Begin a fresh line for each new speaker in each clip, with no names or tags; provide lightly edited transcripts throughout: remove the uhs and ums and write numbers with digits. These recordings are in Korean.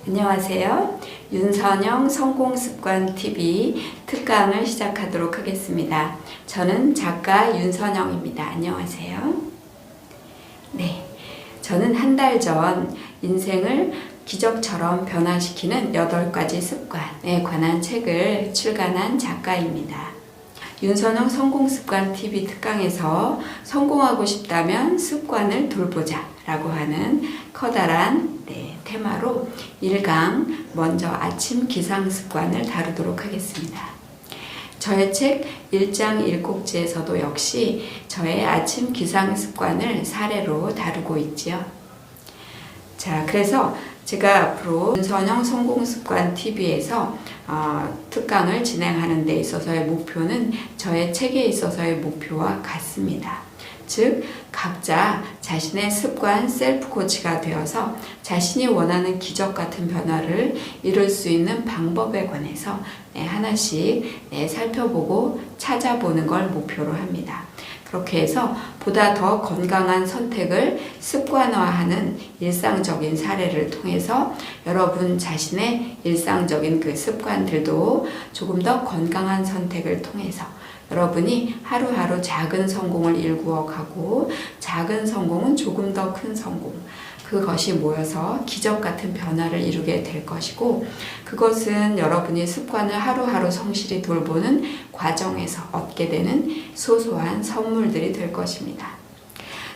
안녕하세요. 윤선영 성공습관TV 특강을 시작하도록 하겠습니다. 저는 작가 윤선영입니다. 안녕하세요. 네, 저는 한 달 전 인생을 기적처럼 변화시키는 8가지 습관에 관한 책을 출간한 작가입니다. 윤선영 성공습관TV 특강에서 성공하고 싶다면 습관을 돌보자 라고 하는 커다란 테마로 1강 먼저 아침 기상습관을 다루도록 하겠습니다. 저의 책 1장 1꼭지에서도 역시 저의 아침 기상습관을 사례로 다루고 있지요. 자, 그래서 제가 앞으로 윤선영 성공습관TV에서 특강을 진행하는 데 있어서의 목표는 저의 책에 있어서의 목표와 같습니다. 즉, 각자 자신의 습관 셀프 코치가 되어서 자신이 원하는 기적 같은 변화를 이룰 수 있는 방법에 관해서 하나씩 살펴보고 찾아보는 걸 목표로 합니다. 그렇게 해서 보다 더 건강한 선택을 습관화하는 일상적인 사례를 통해서 여러분 자신의 일상적인 그 습관들도 조금 더 건강한 선택을 통해서 여러분이 하루하루 작은 성공을 일구어 가고 작은 성공은 조금 더 큰 성공, 그것이 모여서 기적 같은 변화를 이루게 될 것이고, 그것은 여러분이 습관을 하루하루 성실히 돌보는 과정에서 얻게 되는 소소한 선물들이 될 것입니다.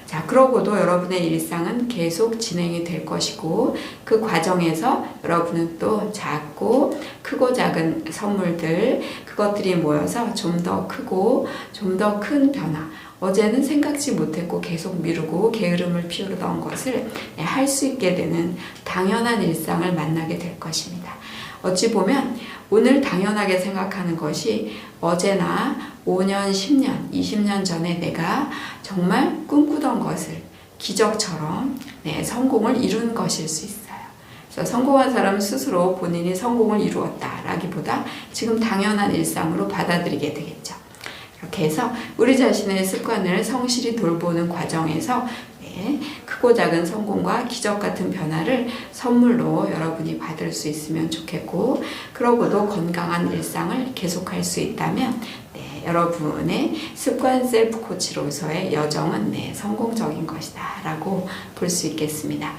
자, 그러고도 여러분의 일상은 계속 진행이 될 것이고, 그 과정에서 여러분은 또 작고 크고 작은 선물들, 그것들이 모여서 좀 더 크고 좀 더 큰 변화, 어제는 생각지 못했고 계속 미루고 게으름을 피우던 것을 할 수 있게 되는 당연한 일상을 만나게 될 것입니다. 어찌 보면 오늘 당연하게 생각하는 것이 어제나 5년, 10년, 20년 전에 내가 정말 꿈꾸던 것을 기적처럼 성공을 이룬 것일 수 있어요. 그래서 성공한 사람은 스스로 본인이 성공을 이루었다라기보다 지금 당연한 일상으로 받아들이게 되겠죠. 이렇게 해서 우리 자신의 습관을 성실히 돌보는 과정에서 크고 작은 성공과 기적 같은 변화를 선물로 여러분이 받을 수 있으면 좋겠고, 그러고도 건강한 일상을 계속할 수 있다면 여러분의 습관 셀프 코치로서의 여정은 성공적인 것이다 라고 볼 수 있겠습니다.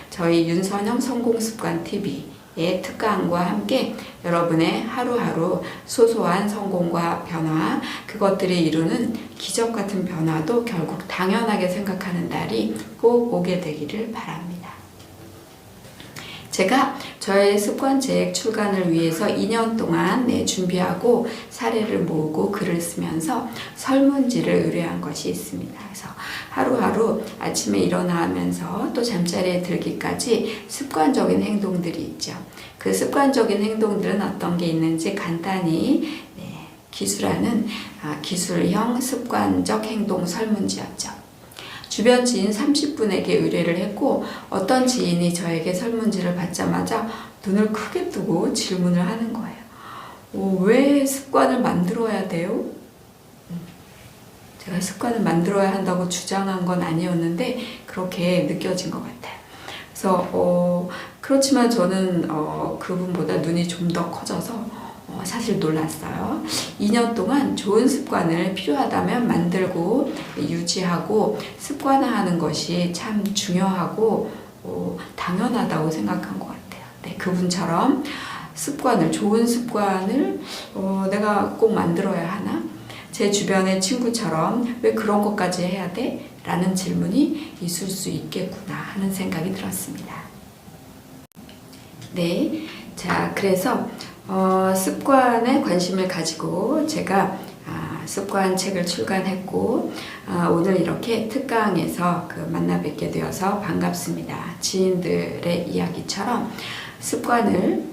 저희 윤선영 성공습관TV의 특강과 함께 여러분의 하루하루 소소한 성공과 변화, 그것들이 이루는 기적 같은 변화도 결국 당연하게 생각하는 날이 꼭 오게 되기를 바랍니다. 제가 저의 습관책 출간을 위해서 2년 동안 준비하고 사례를 모으고 글을 쓰면서 설문지를 의뢰한 것이 있습니다. 그래서 하루하루 아침에 일어나면서 또 잠자리에 들기까지 습관적인 행동들이 있죠. 그 습관적인 행동들은 어떤 게 있는지 간단히 기술하는 기술형 습관적 행동 설문지였죠. 주변 지인 30분에게 의뢰를 했고, 어떤 지인이 저에게 설문지를 받자마자 눈을 크게 뜨고 질문을 하는 거예요. 왜 습관을 만들어야 돼요? 제가 습관을 만들어야 한다고 주장한 건 아니었는데 그렇게 느껴진 것 같아요. 그래서 그렇지만 저는 그분보다 눈이 좀 더 커져서 사실 놀랐어요. 2년 동안 좋은 습관을 필요하다면 만들고 유지하고 습관화하는 것이 참 중요하고 당연하다고 생각한 것 같아요. 그분처럼 좋은 습관을 내가 꼭 만들어야 하나? 제 주변의 친구처럼 왜 그런 것까지 해야 돼? 라는 질문이 있을 수 있겠구나 하는 생각이 들었습니다. 자, 그래서 습관에 관심을 가지고 제가 습관 책을 출간했고, 오늘 이렇게 특강에서 만나 뵙게 되어서 반갑습니다. 지인들의 이야기처럼 습관을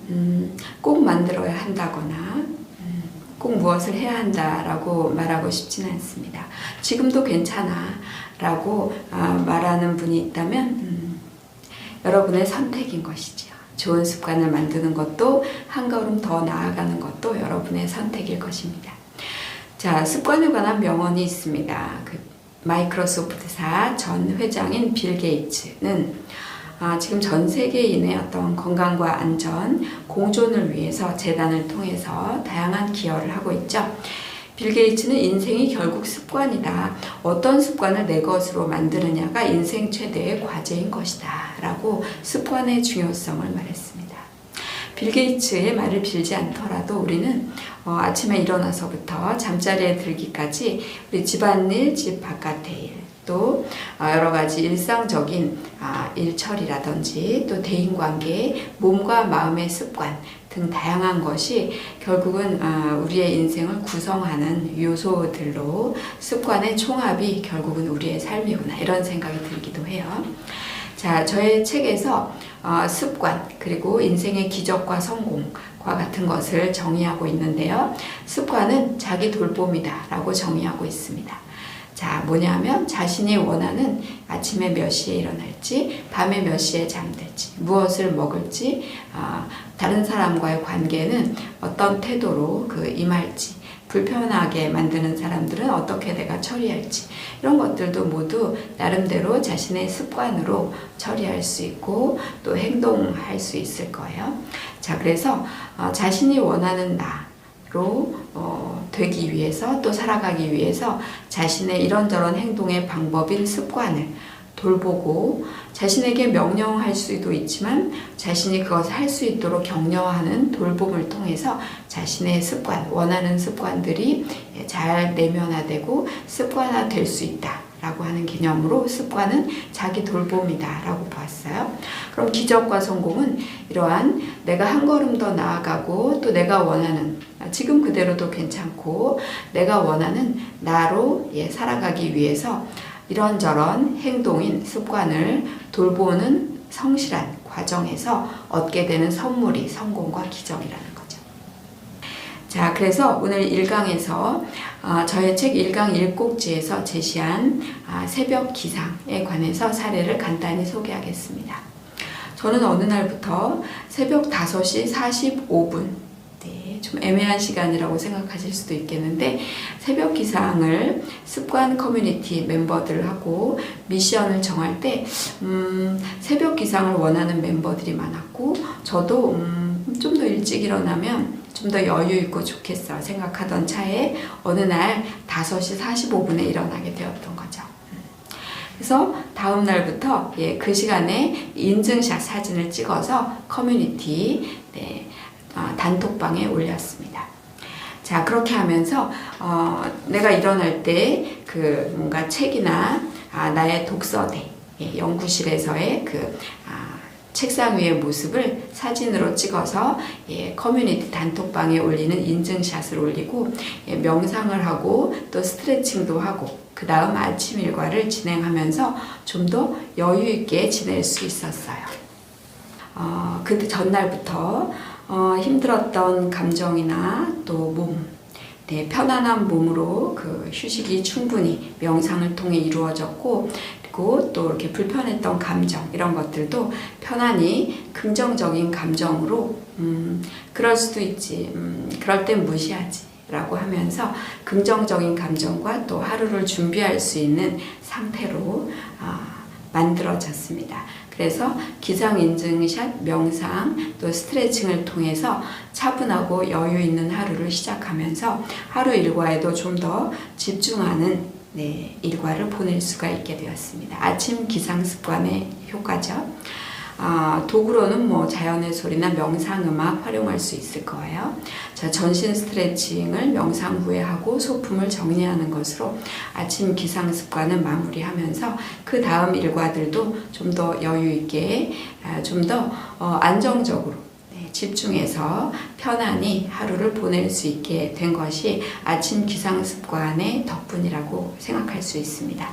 꼭 만들어야 한다거나 꼭 무엇을 해야 한다라고 말하고 싶지는 않습니다. 지금도 괜찮아 라고 말하는 분이 있다면 여러분의 선택인 것이죠. 좋은 습관을 만드는 것도 한 걸음 더 나아가는 것도 여러분의 선택일 것입니다. 자, 습관에 관한 명언이 있습니다. 마이크로소프트사 전 회장인 빌 게이츠는 지금 전 세계인의 어떤 건강과 안전, 공존을 위해서 재단을 통해서 다양한 기여를 하고 있죠. 빌 게이츠는 인생이 결국 습관이다. 어떤 습관을 내 것으로 만드느냐가 인생 최대의 과제인 것이다. 라고 습관의 중요성을 말했습니다. 빌 게이츠의 말을 빌지 않더라도 우리는 아침에 일어나서부터 잠자리에 들기까지 우리 집안일, 집 바깥의 일, 또 여러 가지 일상적인 일처리라든지 또 대인관계, 몸과 마음의 습관 등 다양한 것이 결국은 우리의 인생을 구성하는 요소들로 습관의 총합이 결국은 우리의 삶이구나 이런 생각이 들기도 해요. 자, 저의 책에서 습관 그리고 인생의 기적과 성공과 같은 것을 정의하고 있는데요. 습관은 자기 돌봄이다 라고 정의하고 있습니다. 자, 뭐냐면 자신이 원하는 아침에 몇 시에 일어날지, 밤에 몇 시에 잠들지, 무엇을 먹을지, 다른 사람과의 관계는 어떤 태도로 임할지, 불편하게 만드는 사람들은 어떻게 내가 처리할지 이런 것들도 모두 나름대로 자신의 습관으로 처리할 수 있고 또 행동할 수 있을 거예요. 자, 그래서 자신이 원하는 나로 되기 위해서 또 살아가기 위해서 자신의 이런저런 행동의 방법인 습관을 돌보고 자신에게 명령할 수도 있지만 자신이 그것을 할 수 있도록 격려하는 돌봄을 통해서 자신의 습관, 원하는 습관들이 잘 내면화되고 습관화될 수 있다 라고 하는 개념으로 습관은 자기 돌봄이다 라고 보았어요. 그럼 기적과 성공은 이러한 내가 한 걸음 더 나아가고 또 내가 원하는 지금 그대로도 괜찮고 내가 원하는 나로 살아가기 위해서 이런저런 행동인 습관을 돌보는 성실한 과정에서 얻게 되는 선물이 성공과 기적이라는 거죠. 자, 그래서 오늘 1강에서 저의 책 1강 1꼭지에서 제시한 새벽 기상에 관해서 사례를 간단히 소개하겠습니다. 저는 어느 날부터 새벽 5시 45분 좀 애매한 시간이라고 생각하실 수도 있겠는데 새벽 기상을 습관 커뮤니티 멤버들하고 미션을 정할 때 새벽 기상을 원하는 멤버들이 많았고 저도 좀 더 일찍 일어나면 좀 더 여유 있고 좋겠어 생각하던 차에 어느 날 5시 45분에 일어나게 되었던 거죠. 그래서 다음 날부터 그 시간에 인증샷 사진을 찍어서 커뮤니티 단톡방에 올렸습니다. 자, 그렇게 하면서 내가 일어날 때 뭔가 책이나 나의 독서대, 연구실에서의 책상 위의 모습을 사진으로 찍어서 커뮤니티 단톡방에 올리는 인증샷을 올리고 명상을 하고 또 스트레칭도 하고 그 다음 아침 일과를 진행하면서 좀 더 여유 있게 지낼 수 있었어요. 그 전날부터 힘들었던 감정이나 또 몸, 편안한 몸으로 휴식이 충분히 명상을 통해 이루어졌고 그리고 또 이렇게 불편했던 감정 이런 것들도 편안히 긍정적인 감정으로 그럴 수도 있지, 그럴 땐 무시하지 라고 하면서 긍정적인 감정과 또 하루를 준비할 수 있는 상태로 만들어졌습니다. 그래서 기상 인증샷, 명상, 또 스트레칭을 통해서 차분하고 여유 있는 하루를 시작하면서 하루 일과에도 좀 더 집중하는 일과를 보낼 수가 있게 되었습니다. 아침 기상 습관의 효과죠. 도구로는 자연의 소리나 명상 음악 활용할 수 있을 거예요. 자, 전신 스트레칭을 명상 후에 하고 소품을 정리하는 것으로 아침 기상 습관을 마무리하면서 그 다음 일과들도 좀 더 여유 있게, 좀 더 안정적으로 집중해서 편안히 하루를 보낼 수 있게 된 것이 아침 기상 습관의 덕분이라고 생각할 수 있습니다.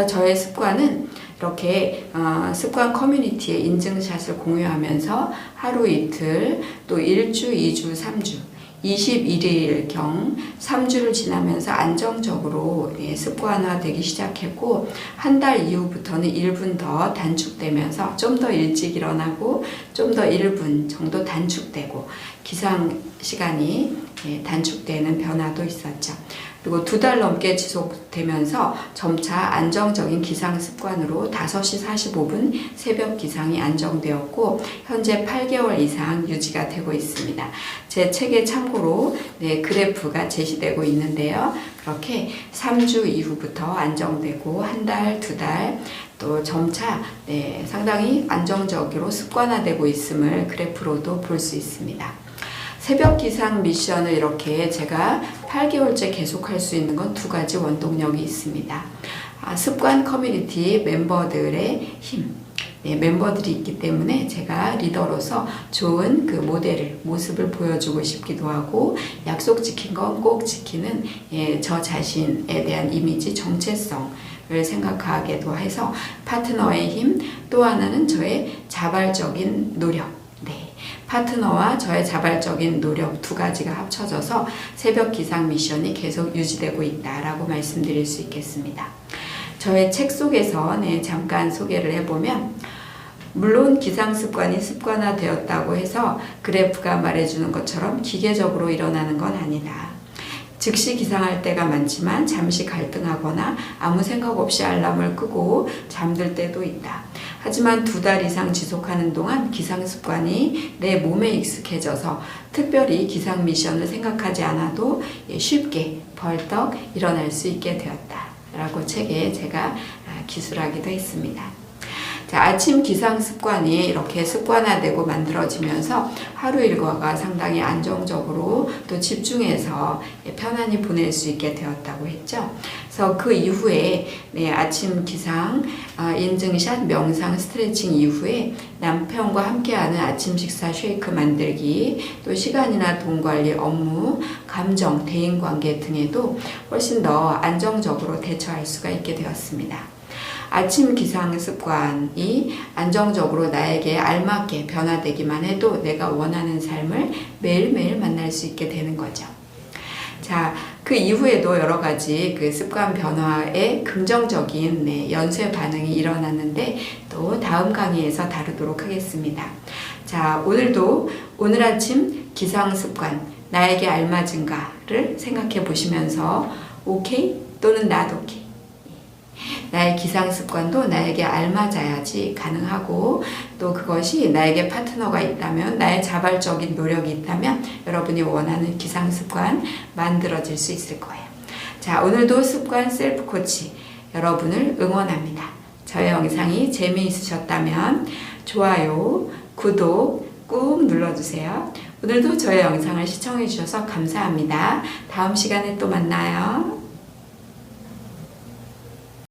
저의 습관은 이렇게 습관 커뮤니티에 인증샷을 공유하면서 하루 이틀, 또 1주, 2주, 3주, 21일경 3주를 지나면서 안정적으로 습관화되기 시작했고 한 달 이후부터는 1분 더 단축되면서 좀 더 일찍 일어나고 좀 더 1분 정도 단축되고 기상 시간이 단축되는 변화도 있었죠. 그리고 2달 넘게 지속되면서 점차 안정적인 기상 습관으로 5시 45분 새벽 기상이 안정되었고 현재 8개월 이상 유지가 되고 있습니다. 제 책에 참고로 그래프가 제시되고 있는데요. 그렇게 3주 이후부터 안정되고 1달, 2달 또 점차 상당히 안정적으로 습관화되고 있음을 그래프로도 볼 수 있습니다. 새벽 기상 미션을 이렇게 제가 8개월째 계속할 수 있는 건 2가지 원동력이 있습니다. 습관 커뮤니티 멤버들의 힘. 멤버들이 있기 때문에 제가 리더로서 좋은 그 모습을 보여주고 싶기도 하고 약속 지킨 건 꼭 지키는 저 자신에 대한 이미지 정체성을 생각하게도 해서 파트너의 힘, 또 하나는 저의 자발적인 노력. 파트너와 저의 자발적인 노력 2가지가 합쳐져서 새벽 기상 미션이 계속 유지되고 있다라고 말씀드릴 수 있겠습니다. 저의 책 속에서 잠깐 소개를 해보면 물론 기상 습관이 습관화되었다고 해서 그래프가 말해주는 것처럼 기계적으로 일어나는 건 아니다. 즉시 기상할 때가 많지만 잠시 갈등하거나 아무 생각 없이 알람을 끄고 잠들 때도 있다. 하지만 2달 이상 지속하는 동안 기상 습관이 내 몸에 익숙해져서 특별히 기상 미션을 생각하지 않아도 쉽게 벌떡 일어날 수 있게 되었다. 라고 책에 제가 기술하기도 했습니다. 아침 기상 습관이 이렇게 습관화되고 만들어지면서 하루 일과가 상당히 안정적으로 또 집중해서 편안히 보낼 수 있게 되었다고 했죠. 그래서 그 이후에 아침 기상, 인증샷, 명상, 스트레칭 이후에 남편과 함께하는 아침 식사 쉐이크 만들기, 또 시간이나 돈 관리, 업무, 감정, 대인관계 등에도 훨씬 더 안정적으로 대처할 수가 있게 되었습니다. 아침 기상 습관이 안정적으로 나에게 알맞게 변화되기만 해도 내가 원하는 삶을 매일매일 만날 수 있게 되는 거죠. 자, 그 이후에도 여러 가지 그 습관 변화에 긍정적인 연쇄 반응이 일어났는데 또 다음 강의에서 다루도록 하겠습니다. 자, 오늘 아침 기상 습관 나에게 알맞은가를 생각해 보시면서 오케이 또는 not 오케이. 나의 기상 습관도 나에게 알맞아야지 가능하고 또 그것이 나에게 파트너가 있다면 나의 자발적인 노력이 있다면 여러분이 원하는 기상 습관 만들어질 수 있을 거예요. 자, 오늘도 습관 셀프 코치 여러분을 응원합니다. 저의 영상이 재미있으셨다면 좋아요, 구독 꾹 눌러주세요. 오늘도 저의 영상을 시청해 주셔서 감사합니다. 다음 시간에 또 만나요.